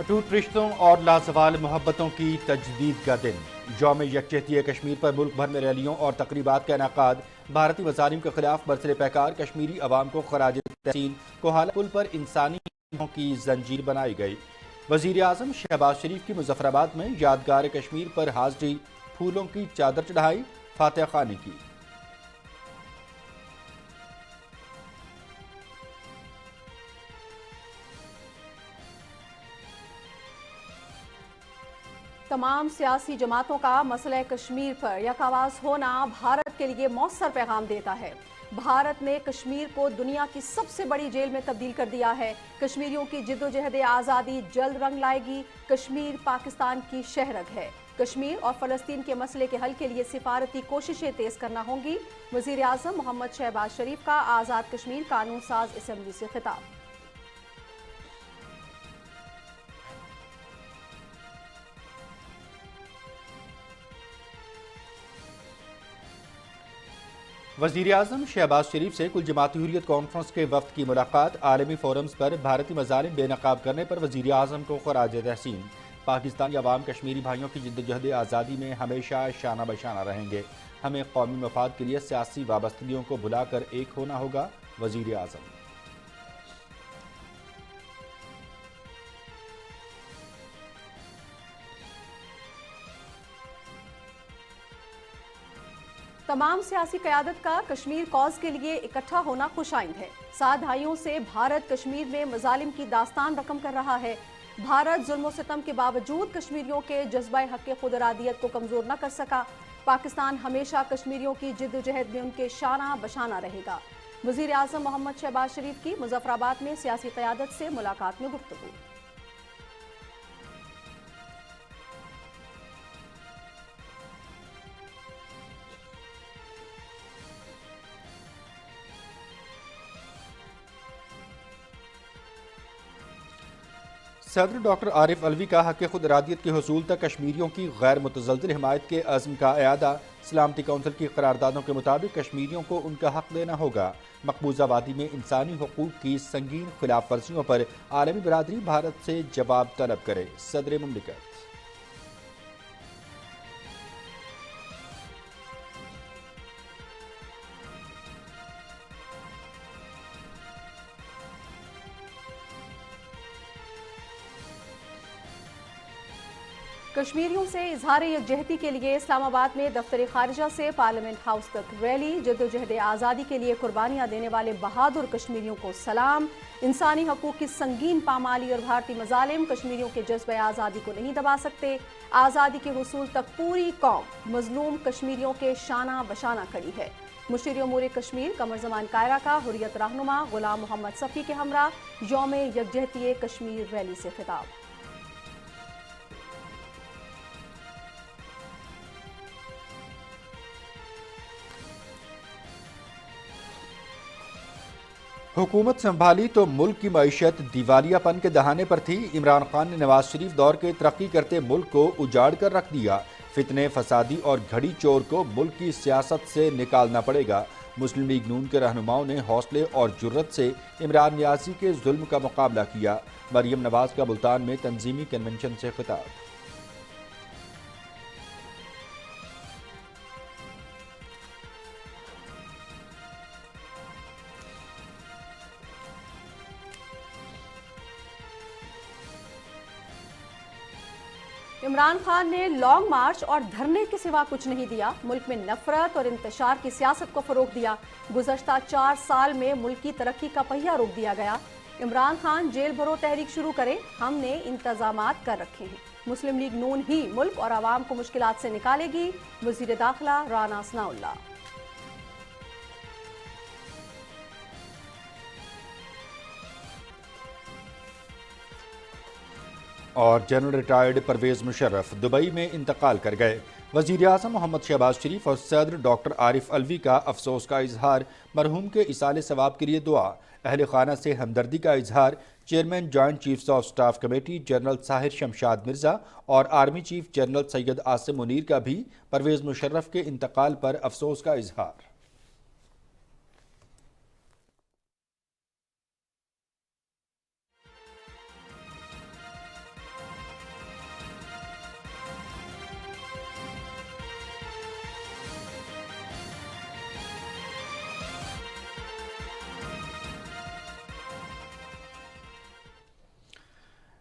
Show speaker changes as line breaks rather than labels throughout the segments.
ٹوٹ رشتوں اور لازوال محبتوں کی تجدید کا دن، یوم یکجہتی کشمیر پر ملک بھر میں ریلیوں اور تقریبات کا انعقاد۔ بھارتی مظالم کے خلاف برسر پیکار کشمیری عوام کو خراج تحسین۔ کوہالہ پل پر انسانی حقوق کی زنجیر بنائی گئی۔ وزیر اعظم شہباز شریف کی مظفر آباد میں یادگار کشمیر پر حاضری، پھولوں کی چادر چڑھائی، فاتحہ خوانی کی۔
تمام سیاسی جماعتوں کا مسئلہ کشمیر پر یک آواز ہونا بھارت کے لیے مؤثر پیغام دیتا ہے۔ بھارت نے کشمیر کو دنیا کی سب سے بڑی جیل میں تبدیل کر دیا ہے۔ کشمیریوں کی جدوجہد آزادی جلد رنگ لائے گی۔ کشمیر پاکستان کی شہرگ ہے۔ کشمیر اور فلسطین کے مسئلے کے حل کے لیے سفارتی کوششیں تیز کرنا ہوں گی۔ وزیر اعظم محمد شہباز شریف کا آزاد کشمیر قانون ساز اسمبلی سے خطاب۔
وزیر اعظم شہباز شریف سے کل جماعتی حریت کانفرنس کے وفد کی ملاقات۔ عالمی فورمز پر بھارتی مظالم بے نقاب کرنے پر وزیر اعظم کو خراج تحسین۔ پاکستانی عوام کشمیری بھائیوں کی جدوجہد آزادی میں ہمیشہ شانہ بشانہ رہیں گے۔ ہمیں قومی مفاد کے لیے سیاسی وابستگیوں کو بھلا کر ایک ہونا ہوگا: وزیر اعظم۔
تمام سیاسی قیادت کا کشمیر کاز کے لیے اکٹھا ہونا خوش آئند ہے۔ 7 دہائیوں سے بھارت کشمیر میں مظالم کی داستان رقم کر رہا ہے۔ بھارت ظلم و ستم کے باوجود کشمیریوں کے جذبہ حق خود ارادیت کو کمزور نہ کر سکا۔ پاکستان ہمیشہ کشمیریوں کی جدوجہد میں ان کے شانہ بشانہ رہے گا۔ وزیر اعظم محمد شہباز شریف کی مظفر آباد میں سیاسی قیادت سے ملاقات میں گفتگو۔
صدر ڈاکٹر عارف علوی کا حق خود ارادیت کے حصول تک کشمیریوں کی غیر متزلزل حمایت کے عزم کا اعادہ۔ سلامتی کونسل کی قراردادوں کے مطابق کشمیریوں کو ان کا حق دینا ہوگا۔ مقبوضہ وادی میں انسانی حقوق کی سنگین خلاف ورزیوں پر عالمی برادری بھارت سے جواب طلب کرے: صدر مملکت۔
کشمیریوں سے اظہار یکجہتی کے لیے اسلام آباد میں دفتر خارجہ سے پارلیمنٹ ہاؤس تک ریلی۔ جدوجہد آزادی کے لیے قربانیاں دینے والے بہادر کشمیریوں کو سلام۔ انسانی حقوق کی سنگین پامالی اور بھارتی مظالم کشمیریوں کے جذبہ آزادی کو نہیں دبا سکتے۔ آزادی کے حصول تک پوری قوم مظلوم کشمیریوں کے شانہ بشانہ کھڑی ہے۔ مشیر امور کشمیر قمر زمان کائرہ کا حریت رہنما غلام محمد صفی کے ہمراہ یوم یکجہتی کشمیر ریلی سے خطاب۔
حکومت سنبھالی تو ملک کی معیشت دیوالیہ پن کے دہانے پر تھی۔ عمران خان نے نواز شریف دور کے ترقی کرتے ملک کو اجاڑ کر رکھ دیا۔ فتنے فسادی اور گھڑی چور کو ملک کی سیاست سے نکالنا پڑے گا۔ مسلم لیگ نون کے رہنماؤں نے حوصلے اور جرت سے عمران نیازی کے ظلم کا مقابلہ کیا۔ مریم نواز کا ملتان میں تنظیمی کنونشن سے خطاب۔
عمران خان نے لانگ مارچ اور دھرنے کے سوا کچھ نہیں دیا۔ ملک میں نفرت اور انتشار کی سیاست کو فروغ دیا۔ گزشتہ 4 سال میں ملک کی ترقی کا پہیہ روک دیا گیا۔ عمران خان جیل بھرو تحریک شروع کریں، ہم نے انتظامات کر رکھے ہیں۔ مسلم لیگ نون ہی ملک اور عوام کو مشکلات سے نکالے گی: وزیر داخلہ رانا ثناء اللہ۔
اور general retired Pervez Musharraf Dubai میں انتقال کر گئے۔ وزیر اعظم محمد شہباز شریف اور صدر ڈاکٹر عارف علوی کا افسوس کا اظہار۔ مرحوم کے ایصال ثواب کے لیے دعا۔ اہل خانہ سے ہمدردی کا اظہار۔ Chairman joint chiefs of staff committee general Tahir Shamshad Mirza اور army chief general Syed Asim Munir کا بھی پرویز مشرف کے انتقال پر افسوس کا اظہار۔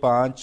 5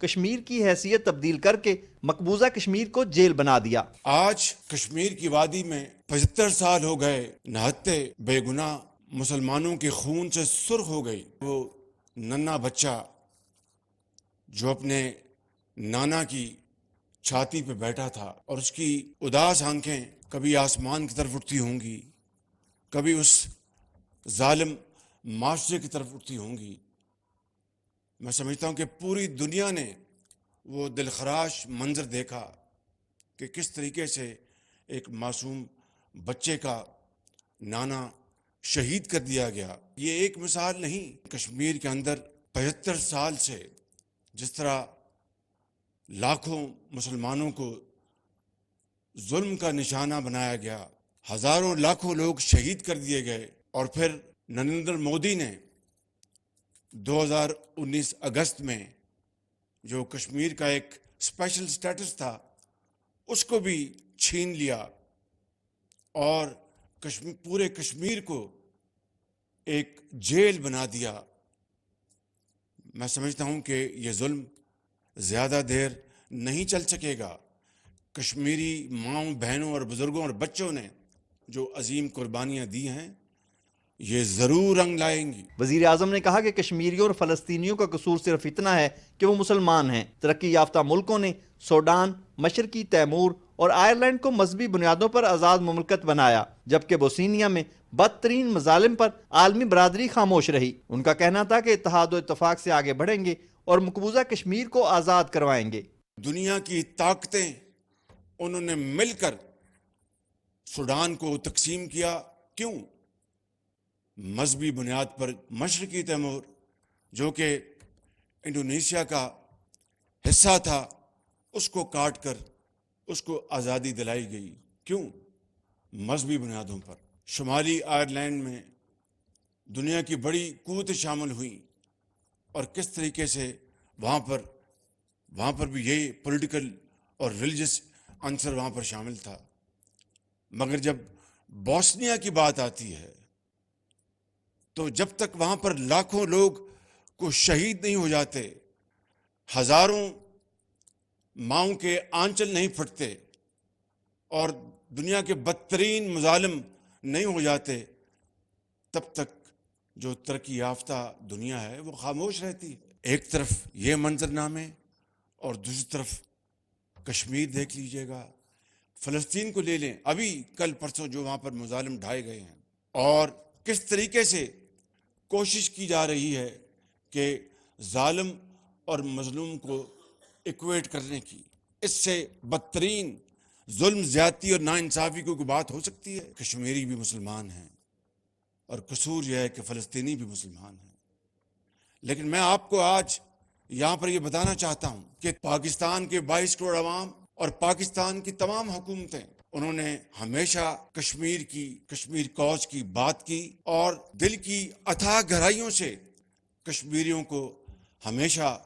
کشمیر کی حیثیت تبدیل کر کے مقبوضہ کشمیر کو جیل بنا دیا۔
آج کشمیر کی وادی میں 75 سال ہو گئے نہتے بے گناہ مسلمانوں کے خون سے سرخ ہو گئی۔ وہ ننھا بچہ جو اپنے نانا کی چھاتی پہ بیٹھا تھا اور اس کی اداس آنکھیں کبھی آسمان کی طرف اٹھتی ہوں گی، کبھی اس ظالم معاشرے کی طرف اٹھتی ہوں گی، میں سمجھتا ہوں کہ پوری دنیا نے وہ دلخراش منظر دیکھا کہ کس طریقے سے ایک معصوم بچے کا نانا شہید کر دیا گیا۔ یہ ایک مثال نہیں، کشمیر کے اندر 75 سال سے جس طرح لاکھوں مسلمانوں کو ظلم کا نشانہ بنایا گیا، ہزاروں لاکھوں لوگ شہید کر دیے گئے، اور پھر نریندر مودی نے 2019 اگست میں جو کشمیر کا ایک اسپیشل سٹیٹس تھا اس کو بھی چھین لیا اور پورے کشمیر کو ایک جیل بنا دیا۔ میں سمجھتا ہوں کہ یہ ظلم زیادہ دیر نہیں چل سکے گا۔ کشمیری ماؤں، بہنوں اور بزرگوں اور بچوں نے جو عظیم قربانیاں دی ہیں یہ ضرور رنگ لائیں گی۔
وزیر اعظم نے کہا کہ کشمیریوں اور فلسطینیوں کا قصور صرف اتنا ہے کہ وہ مسلمان ہیں۔ ترقی یافتہ ملکوں نے سوڈان، مشرقی تیمور اور آئرلینڈ کو مذہبی بنیادوں پر آزاد مملکت بنایا، جبکہ بوسنیا میں بدترین مظالم پر عالمی برادری خاموش رہی۔ ان کا کہنا تھا کہ اتحاد و اتفاق سے آگے بڑھیں گے اور مقبوضہ کشمیر کو آزاد کروائیں گے۔
دنیا کی طاقتیں انہوں نے مل کر سوڈان کو تقسیم کیا، کیوں؟ مذہبی بنیاد پر مشرقی تیمور جو کہ انڈونیشیا کا حصہ تھا اس کو کاٹ کر اس کو آزادی دلائی گئی، کیوں؟ مذہبی بنیادوں پر۔ شمالی آئرلینڈ میں دنیا کی بڑی قوتیں شامل ہوئیں اور کس طریقے سے وہاں پر بھی یہی پولیٹیکل اور ریلیجس عنصر وہاں پر شامل تھا۔ مگر جب بوسنیا کی بات آتی ہے تو جب تک وہاں پر لاکھوں لوگ کو شہید نہیں ہو جاتے، ہزاروں ماؤں کے آنچل نہیں پھٹتے اور دنیا کے بدترین مظالم نہیں ہو جاتے، تب تک جو ترقی یافتہ دنیا ہے وہ خاموش رہتی ہے۔ ایک طرف یہ منظرنامے اور دوسری طرف کشمیر دیکھ لیجئے گا، فلسطین کو لے لیں، ابھی کل پرسوں جو وہاں پر مظالم ڈھائے گئے ہیں، اور کس طریقے سے کوشش کی جا رہی ہے کہ ظالم اور مظلوم کو ایکویٹ کرنے کی۔ اس سے بدترین ظلم، زیادتی اور ناانصافی کو کوئی بات ہو سکتی ہے؟ کشمیری بھی مسلمان ہیں اور قصور یہ ہے کہ فلسطینی بھی مسلمان ہیں، لیکن میں آپ کو آج یہاں پر یہ بتانا چاہتا ہوں کہ پاکستان کے 22 کروڑ عوام اور پاکستان کی تمام حکومتیں انہوں نے ہمیشہ کشمیر کوز کی بات کی اور دل کی اتھاہ گہرائیوں سے کشمیریوں کو ہمیشہ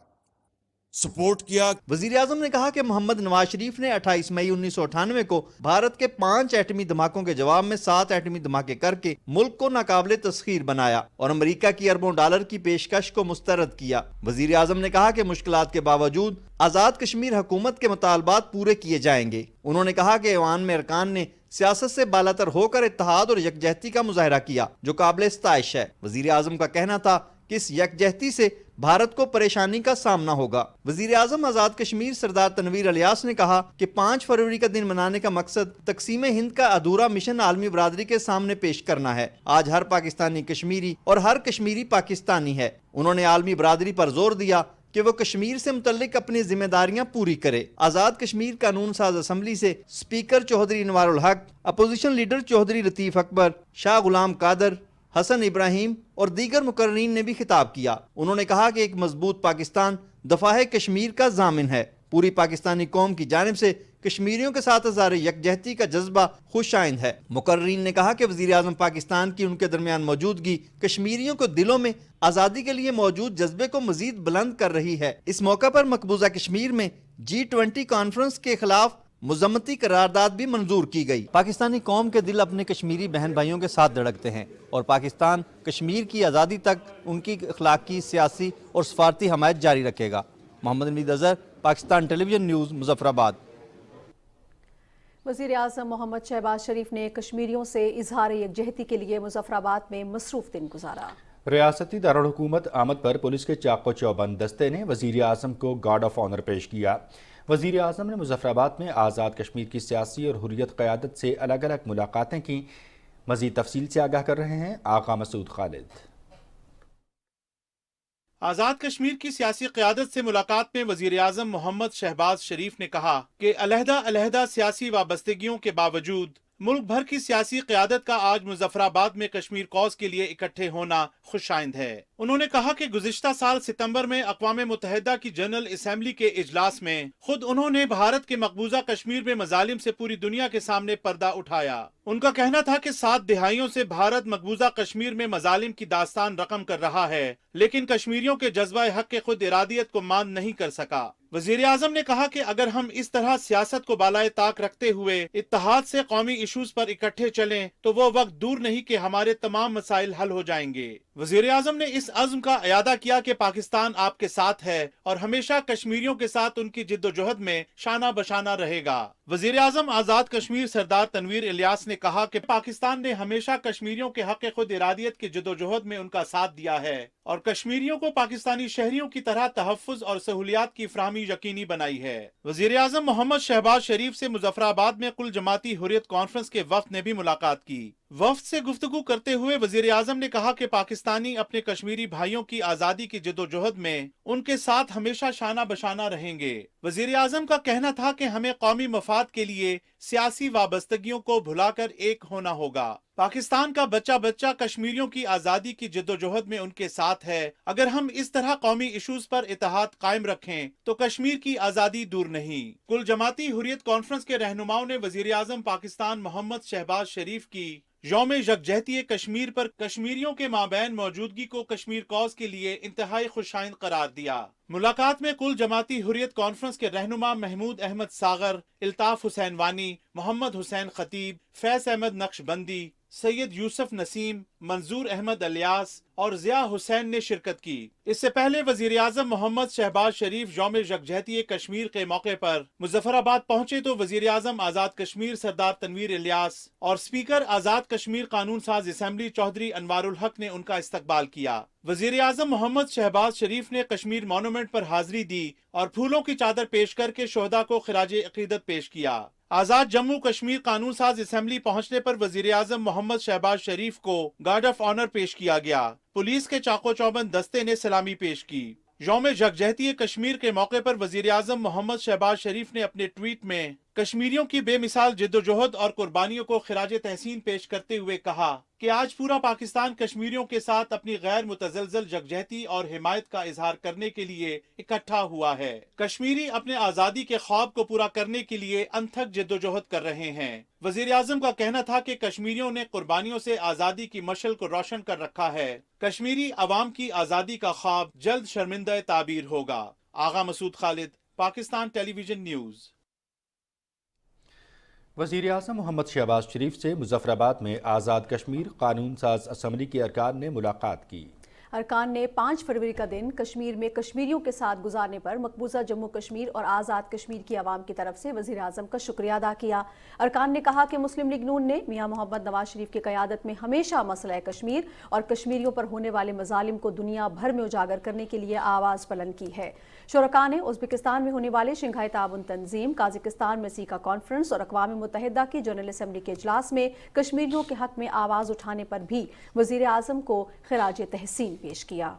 سپورٹ کیا۔
وزیر اعظم نے کہا کہ محمد نواز شریف نے 28 مئی 1998 کو بھارت کے 5 ایٹمی دھماکوں کے جواب میں 7 ایٹمی دھماکے کر کے ملک کو ناقابل تسخیر بنایا اور امریکہ کی اربوں ڈالر کی پیشکش کو مسترد کیا۔ وزیر اعظم نے کہا کہ مشکلات کے باوجود آزاد کشمیر حکومت کے مطالبات پورے کیے جائیں گے۔ انہوں نے کہا کہ ایوان میں ارکان نے سیاست سے بالاتر ہو کر اتحاد اور یکجہتی کا مظاہرہ کیا جو قابل ستائش ہے۔ وزیر اعظم کا کہنا تھا کہ اس یکجہتی سے بھارت کو پریشانی کا سامنا ہوگا۔ وزیر اعظم آزاد کشمیر سردار تنویر الیاس نے کہا کہ 5 فروری کا دن منانے کا مقصد تقسیم ہند کا ادھورا مشن عالمی برادری کے سامنے پیش کرنا ہے۔ آج ہر پاکستانی کشمیری اور ہر کشمیری پاکستانی ہے۔ انہوں نے عالمی برادری پر زور دیا کہ وہ کشمیر سے متعلق اپنی ذمہ داریاں پوری کرے۔ آزاد کشمیر قانون ساز اسمبلی سے سپیکر چودھری انوار الحق، اپوزیشن لیڈر چودھری لطیف اکبر، شاہ غلام قادر، حسن ابراہیم اور دیگر مقررین نے بھی خطاب کیا۔ انہوں نے کہا کہ ایک مضبوط پاکستان دفاع کشمیر کا ضامن ہے۔ پوری پاکستانی قوم کی جانب سے کشمیریوں کے ساتھ اظہار یکجہتی کا جذبہ خوش آئند ہے۔ مقررین نے کہا کہ وزیر اعظم پاکستان کی ان کے درمیان موجودگی کشمیریوں کو دلوں میں آزادی کے لیے موجود جذبے کو مزید بلند کر رہی ہے۔ اس موقع پر مقبوضہ کشمیر میں G20 کانفرنس کے خلاف مذمتی قرارداد بھی منظور کی گئی۔ پاکستانی قوم کے دل اپنے کشمیری بہن بھائیوں کے ساتھ دھڑکتے ہیں اور پاکستان کشمیر کی آزادی تک ان کی اخلاقی، سیاسی اور سفارتی حمایت جاری رکھے گا۔ محمد حمید اظہر، پاکستان ٹیلی ویژن نیوز، مظفر آباد۔
وزیر اعظم محمد شہباز شریف نے کشمیریوں سے اظہار یکجہتی کے لیے مظفر آباد میں مصروف دن گزارا۔
ریاستی دارالحکومت آمد پر پولیس کے چاق و چوبند دستے نے وزیر اعظم کو گارڈ آف آنر پیش کیا۔ وزیر اعظم نے مظفر آباد میں آزاد کشمیر کی سیاسی اور حریت قیادت سے الگ الگ ملاقاتیں کی۔ مزید تفصیل سے آگاہ کر رہے ہیں آقا مسعود خالد۔
آزاد کشمیر کی سیاسی قیادت سے ملاقات میں وزیر اعظم محمد شہباز شریف نے کہا کہ علیحدہ سیاسی وابستگیوں کے باوجود ملک بھر کی سیاسی قیادت کا آج مظفر آباد میں کشمیر کوز کے لیے اکٹھے ہونا خوش آئند ہے۔ انہوں نے کہا کہ گزشتہ سال ستمبر میں اقوام متحدہ کی جنرل اسمبلی کے اجلاس میں خود انہوں نے بھارت کے مقبوضہ کشمیر میں مظالم سے پوری دنیا کے سامنے پردہ اٹھایا۔ ان کا کہنا تھا کہ 7 دہائیوں سے بھارت مقبوضہ کشمیر میں مظالم کی داستان رقم کر رہا ہے، لیکن کشمیریوں کے جذبہ حق کے خود ارادیت کو مان نہیں کر سکا۔ وزیر اعظم نے کہا کہ اگر ہم اس طرح سیاست کو بالائے طاق رکھتے ہوئے اتحاد سے قومی ایشوز پر اکٹھے چلیں تو وہ وقت دور نہیں کہ ہمارے تمام مسائل حل ہو جائیں گے۔ وزیر اعظم نے اس عزم کا اعادہ کیا کہ پاکستان آپ کے ساتھ ہے اور ہمیشہ کشمیریوں کے ساتھ ان کی جد و جہد میں شانہ بشانہ رہے گا۔ وزیر اعظم آزاد کشمیر سردار تنویر الیاس نے کہا کہ پاکستان نے ہمیشہ کشمیریوں کے حق خود ارادیت کی جد و جہد میں ان کا ساتھ دیا ہے اور کشمیریوں کو پاکستانی شہریوں کی طرح تحفظ اور سہولیات کی فراہمی یقینی بنائی ہے۔ وزیر اعظم محمد شہباز شریف سے مظفر آباد میں کل جماعتی حریت کانفرنس کے وفد نے بھی ملاقات کی۔ وفد سے گفتگو کرتے ہوئے وزیر اعظم نے کہا کہ پاکستانی اپنے کشمیری بھائیوں کی آزادی کی جد و جہد میں ان کے ساتھ ہمیشہ شانہ بشانہ رہیں گے۔ وزیر اعظم کا کہنا تھا کہ ہمیں قومی مفاد کے لیے سیاسی وابستگیوں کو بھلا کر ایک ہونا ہوگا۔ پاکستان کا بچہ بچہ کشمیریوں کی آزادی کی جد و جہد میں ان کے ساتھ ہے۔ اگر ہم اس طرح قومی ایشوز پر اتحاد قائم رکھیں تو کشمیر کی آزادی دور نہیں۔ کل جماعتی حریت کانفرنس کے رہنماؤں نے وزیر اعظم پاکستان محمد شہباز شریف کی یوم یکجہتی کشمیر پر کشمیریوں کے مابین موجودگی کو کشمیر کوز کے لیے انتہائی خوشائند قرار دیا۔ ملاقات میں کل جماعتی حریت کانفرنس کے رہنما محمود احمد ساغر، الطاف حسین وانی، محمد حسین خطیب، فیض احمد نقش بندی، سید یوسف نسیم، منظور احمد الیاس اور ضیاء حسین نے شرکت کی۔ اس سے پہلے وزیر اعظم محمد شہباز شریف یوم یکجہتی کشمیر کے موقع پر مظفر آباد پہنچے تو وزیر اعظم آزاد کشمیر سردار تنویر الیاس اور اسپیکر آزاد کشمیر قانون ساز اسمبلی چودھری انوار الحق نے ان کا استقبال کیا۔ وزیر اعظم محمد شہباز شریف نے کشمیر مونومنٹ پر حاضری دی اور پھولوں کی چادر پیش کر کے شہداء کو خراج عقیدت پیش کیا۔ آزاد جموں کشمیر قانون ساز اسمبلی پہنچنے پر وزیر اعظم محمد شہباز شریف کو گارڈ آف آنر پیش کیا گیا۔ پولیس کے چاق و چوبند دستے نے سلامی پیش کی۔ یوم یکجہتی کشمیر کے موقع پر وزیر اعظم محمد شہباز شریف نے اپنے ٹویٹ میں کشمیریوں کی بے مثال جد و جہد اور قربانیوں کو خراج تحسین پیش کرتے ہوئے کہا کہ آج پورا پاکستان کشمیریوں کے ساتھ اپنی غیر متزلزل یکجہتی اور حمایت کا اظہار کرنے کے لیے اکٹھا ہوا ہے۔ کشمیری اپنے آزادی کے خواب کو پورا کرنے کے لیے انتھک جد و جہد کر رہے ہیں۔ وزیر اعظم کا کہنا تھا کہ کشمیریوں نے قربانیوں سے آزادی کی مشعل کو روشن کر رکھا ہے۔ کشمیری عوام کی آزادی کا خواب جلد شرمندہ تعبیر ہوگا۔ آغا مسعود خالد، پاکستان ٹیلی ویژن نیوز۔
وزیر اعظم محمد شہباز شریف سے مظفر آباد میں آزاد کشمیر قانون ساز اسمبلی کے ارکان نے ملاقات کی۔
ارکان نے 5 فروری کا دن کشمیر میں کشمیریوں کے ساتھ گزارنے پر مقبوضہ جموں کشمیر اور آزاد کشمیر کی عوام کی طرف سے وزیر اعظم کا شکریہ ادا کیا۔ ارکان نے کہا کہ مسلم لیگ نون نے میاں محمد نواز شریف کی قیادت میں ہمیشہ مسئلہ کشمیر اور کشمیریوں پر ہونے والے مظالم کو دنیا بھر میں اجاگر کرنے کے لیے آواز بلند کی ہے۔ شرکاء نے ازبکستان میں ہونے والے شنگھائی تعاون تنظیم، قازقستان میں سیکا کانفرنس اور اقوام متحدہ کی جنرل اسمبلی کے اجلاس میں کشمیریوں کے حق میں آواز اٹھانے پر بھی وزیر اعظم کو خراج تحسین پیش کیا۔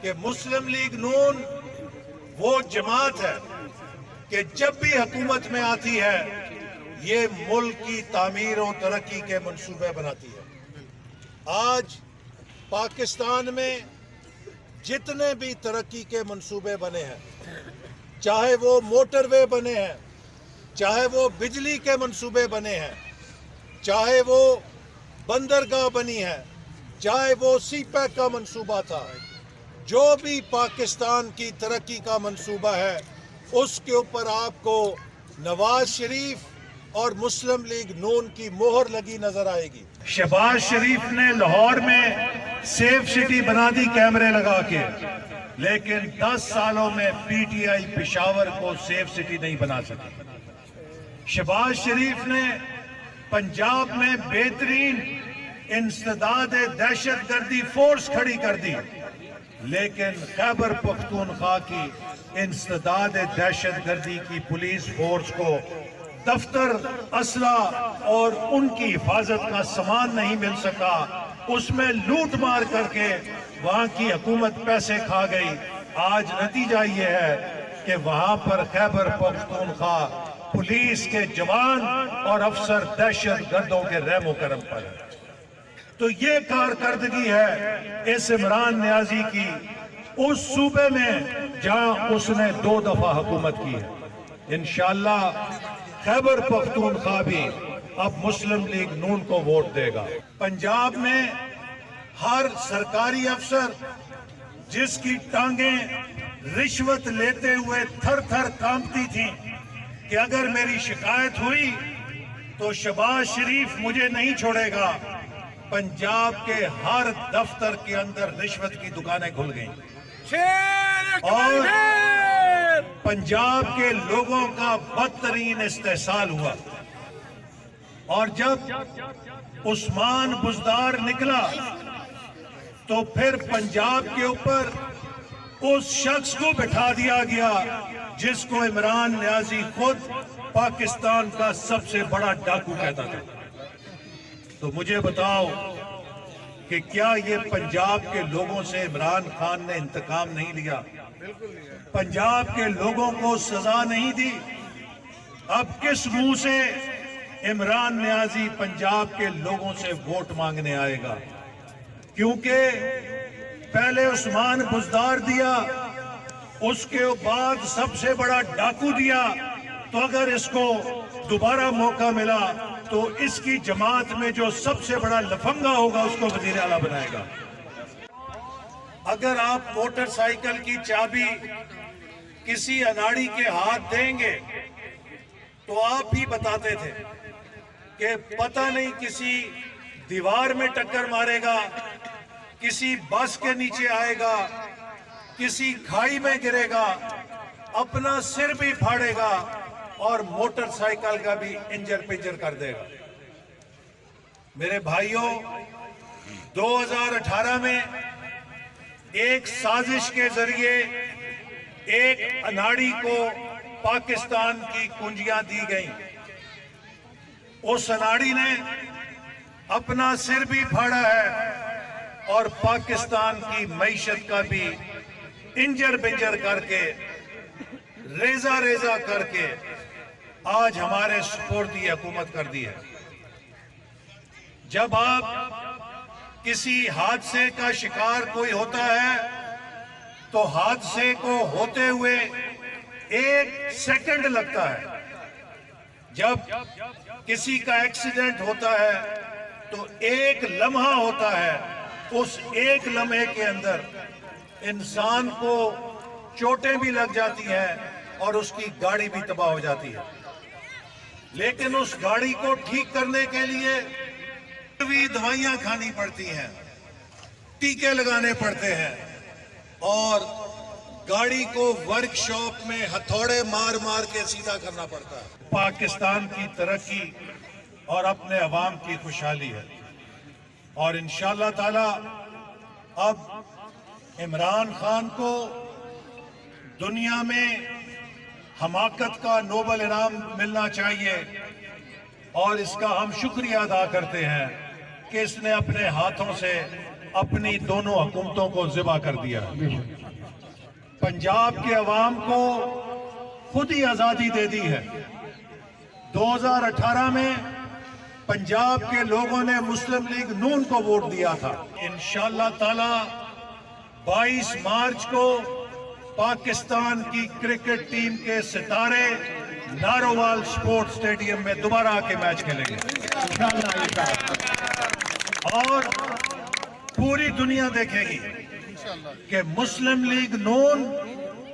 کہ مسلم لیگ نون وہ جماعت ہے کہ جب بھی حکومت میں آتی ہے یہ ملک کی تعمیر و ترقی کے منصوبے بناتی ہے۔ آج پاکستان میں جتنے بھی ترقی کے منصوبے بنے ہیں، چاہے وہ موٹر وے بنے ہیں، چاہے وہ بجلی کے منصوبے بنے ہیں، چاہے وہ بندرگاہ بنی ہے، چاہے وہ سی پیک کا منصوبہ تھا، جو بھی پاکستان کی ترقی کا منصوبہ ہے اس کے اوپر آپ کو نواز شریف اور مسلم لیگ نون کی مہر لگی نظر آئے گی. شہباز شریف نے لاہور میں سیف سٹی بنا دی کیمرے لگا کے، لیکن 10 سالوں میں پی ٹی آئی پشاور کو سیف سٹی نہیں بنا سکی. شہباز شریف نے پنجاب میں بہترین انسداد دہشت گردی فورس کھڑی کر دی، لیکن خیبر پختونخوا کی انسداد دہشت گردی کی پولیس فورس کو دفتر، اسلحہ اور ان کی حفاظت کا سامان نہیں مل سکا. اس میں لوٹ مار کر کے وہاں کی حکومت پیسے کھا گئی. آج نتیجہ یہ ہے کہ وہاں پر خیبر پختونخوا پولیس کے جوان اور افسر دہشت گردوں کے رحم و کرم پر ہے. تو یہ کارکردگی ہے اس عمران نیازی کی اس صوبے میں جہاں اس نے 2 دفعہ حکومت کی ہے. انشاءاللہ خیبر پختونخوا بھی اب مسلم لیگ نون کو ووٹ دے گا. پنجاب میں ہر سرکاری افسر جس کی ٹانگیں رشوت لیتے ہوئے تھر تھر کانپتی تھیں کہ اگر میری شکایت ہوئی تو شہباز شریف مجھے نہیں چھوڑے گا، پنجاب کے ہر دفتر کے اندر رشوت کی دکانیں کھل گئیں اور پنجاب کے لوگوں کا بدترین استحصال ہوا. اور جب عثمان بزدار نکلا تو پھر پنجاب کے اوپر اس شخص کو بٹھا دیا گیا جس کو عمران نیازی خود پاکستان کا سب سے بڑا ڈاکو کہتا تھا. تو مجھے بتاؤ کہ کیا یہ پنجاب کے لوگوں سے عمران خان نے انتقام نہیں لیا؟ پنجاب کے لوگوں کو سزا نہیں دی؟ اب کس منہ سے عمران نیازی پنجاب کے لوگوں سے ووٹ مانگنے آئے گا؟ کیونکہ پہلے عثمان بزدار دیا، اس کے بعد سب سے بڑا ڈاکو دیا. تو اگر اس کو دوبارہ موقع ملا تو اس کی جماعت میں جو سب سے بڑا لفنگا ہوگا اس کو وزیر اعلیٰ بنائے گا. اگر آپ موٹر سائیکل کی چابی کسی اناڑی کے ہاتھ دیں گے تو آپ ہی بتاتے تھے کہ پتہ نہیں کسی دیوار میں ٹکر مارے گا، کسی بس کے نیچے آئے گا، کسی کھائی میں گرے گا، اپنا سر بھی پھاڑے گا اور موٹر سائیکل کا بھی انجر پنجر کر دے گا. میرے بھائیوں، 2018 میں ایک سازش کے ذریعے ایک اناڑی کو پاکستان کی کنجیاں دی گئیں. اس اناڑی نے اپنا سر بھی پھاڑا ہے اور پاکستان کی معیشت کا بھی انجر بنجر کر کے، ریزہ ریزہ کر کے آج ہمارے سپرد حکومت کر دی ہے. جب آپ کسی حادثے کا شکار کوئی ہوتا ہے تو حادثے کو ہوتے ہوئے 1 سیکنڈ لگتا ہے. جب کسی کا ایکسیڈنٹ ہوتا ہے تو 1 لمحہ ہوتا ہے. اس 1 لمحے کے اندر انسان کو چوٹیں بھی لگ جاتی ہیں اور اس کی گاڑی بھی تباہ ہو جاتی ہے. لیکن اس گاڑی کو ٹھیک کرنے کے لیے دوائیاں کھانی پڑتی ہیں، ٹیکے لگانے پڑتے ہیں اور گاڑی کو ورک شاپ میں ہتھوڑے مار مار کے سیدھا کرنا پڑتا ہے. پاکستان کی ترقی اور اپنے عوام کی خوشحالی ہے اور انشاءاللہ تعالی اب عمران خان کو دنیا میں حماقت کا نوبل انعام ملنا چاہیے اور اس کا ہم شکریہ ادا کرتے ہیں کہ اس نے اپنے ہاتھوں سے اپنی دونوں حکومتوں کو ذبح کر دیا. پنجاب کے عوام کو خود ہی آزادی دے دی ہے. 2018 میں پنجاب کے لوگوں نے مسلم لیگ نون کو ووٹ دیا تھا. انشاءاللہ تعالی 22 مارچ کو پاکستان کی کرکٹ ٹیم کے ستارے نارووال سپورٹ سٹیڈیم میں دوبارہ آ کے میچ کھیلیں گے اور پوری دنیا دیکھے گی کہ مسلم لیگ نون